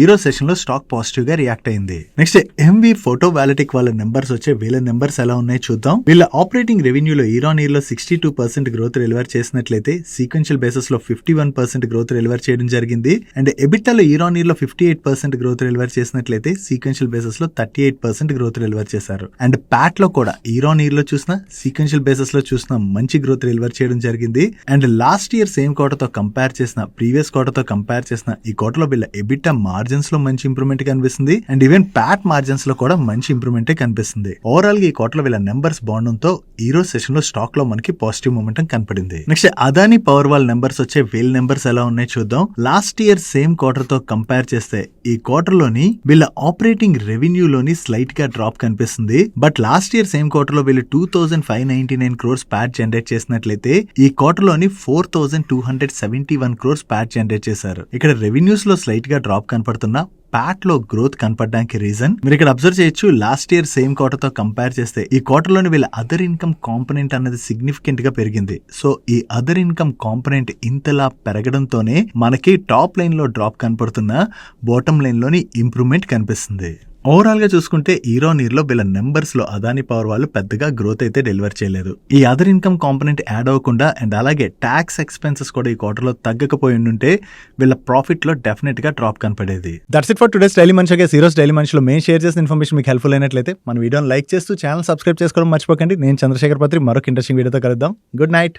ఈ రోజు సెషన్ లో స్టాక్ పాజిటివ్ గా రియాక్ట్ అయింది. నెక్స్ట్ ఎంవి ఫోటో వాలెటిక్ వాళ్ళ నెంబర్స్ వచ్చే వీళ్ళ నెంబర్స్ ఎలా ఉన్నాయో చూద్దాం. వీళ్ళ ఆపరేటింగ్ రెవెన్యూలో ఇయర్ ఆన్ ఇయర్ లో 62% గ్రోత్ డెలివర్ చేసినట్లయితే సీక్వెన్షియల్ బేసిస్ లో 51% గ్రోత్ డెలివర్ చేయడం జరిగింది. అండ్ ఎబిటాలో ఇయర్ ఆన్ ఇయర్ లో 58% గ్రోత్ డెలివర్ చేసినట్లయితే సీక్వెన్షియల్ బేసిస్ లో 38% గ్రోత్ డెలివర్ చేశారు. అండ్ ప్యాట్ లో కూడా ఇయర్ ఆన్ ఇయర్ లో చూసిన సీక్వెన్షియల్ బేసిస్ లో చూసిన మంచి గ్రోత్ డెలివర్ చేయడం జరిగింది. And last year same quarter తో కంపేర్ చేసిన ప్రీవియస్ క్వార్టర్ తో కంపేర్ చేసిన ఈ క్వార్టర్ లో వీళ్ళ ఎబిటా మార్జిన్స్ లో మంచి ఇంప్రూవ్మెంట్ కనిపిస్తుంది. అండ్ ఈవెన్ ప్యాట్ మార్జిన్స్ లో కూడా మంచి ఇంప్రూవ్మెంట్ కనిపిస్తుంది. ఓవరాల్ గా ఈ క్వార్టర్ లో వీళ్ళ నెంబర్స్ బాగుండడంతో ఈ రోజు సెషన్ లో స్టాక్ లో మనకి పాజిటివ్ మూమెంటం కనపడింది. Next Adani power wall numbers వచ్చే వీళ్ళ నెంబర్స్ ఎలా ఉన్నాయో చూద్దాం. లాస్ట్ ఇయర్ సేమ్ క్వార్టర్ తో కంపేర్ చేస్తే ఈ క్వార్టర్ లోని వీళ్ళ ఆపరేటింగ్ రెవెన్యూ లోని స్లైట్ గా డ్రాప్ కనిపిస్తుంది. But last year same quarter లో వీళ్ళు 2599 crores ప్యాట్ జనరేట్ చేసినట్లయితే ఈ క్వార్టర్ లోని 4271 crores ప్యాట్ జనరేట్ చేశారు. ఇక్కడ రెవెన్యూస్ లో స్లైట్ గా డ్రాప్ కనపడుతున్నా ప్యాట్ లో గ్రోత్ కనపడడానికి రీజన్ మీరు ఇక్కడ అబ్జర్వ్ చేయొచ్చు. లాస్ట్ ఇయర్ సేమ్ క్వార్టర్ తో కంపేర్ చేస్తే ఈ క్వార్టర్ లోని వీళ్ళ అదర్ ఇన్కమ్ కాంపోనెంట్ అనేది సిగ్నిఫికెంట్ గా పెరిగింది. సో ఈ అదర్ ఇన్కమ్ కాంపోనెంట్ ఇంతలా పెరగడంతోనే మనకి టాప్ లైన్ లో డ్రాప్ కనపడుతున్న బాటమ్ లైన్ లోని ఇంప్రూవ్మెంట్ కనిపిస్తుంది. ఓవరాల్ గా చూసుకుంటే ఇయర్ ఆన్ ఇయర్ లో వీళ్ళ నెంబర్స్ లో అదాని పవర్ వాళ్ళు పెద్దగా గ్రోత్ అయితే డెలివర్ చేయలేదు. ఈ అదర్ ఇన్కమ్ కాంపోనెంట్ యాడ్ అవ్వకుండా అండ్ అలాగే ట్యాక్స్ ఎక్స్పెన్సెస్ కూడా ఈ క్వార్టర్ లో తగ్గకపోయి ఉంటే వీళ్ళ ప్రాఫిట్ లో డెఫినెట్ గా డ్రాప్ కనపడేది. That's it for today's daily మనిషి. ఈ రోజు డైలీ మనిషిలో మేము షేర్ చేసిన ఇన్ఫర్మేషన్ మీకు హెల్ప్ఫుల్ అయినట్లయితే మన వీడియోని లైక్ చేస్తూ ఛానల్ సబ్స్క్రైబ్ చేసుకోవడం మర్చిపోకండి. నేను చంద్రశేఖర్ పత్రి మరొక ఇంట్రెస్టింగ్ వీడియోతో కలుద్దాం. Good night.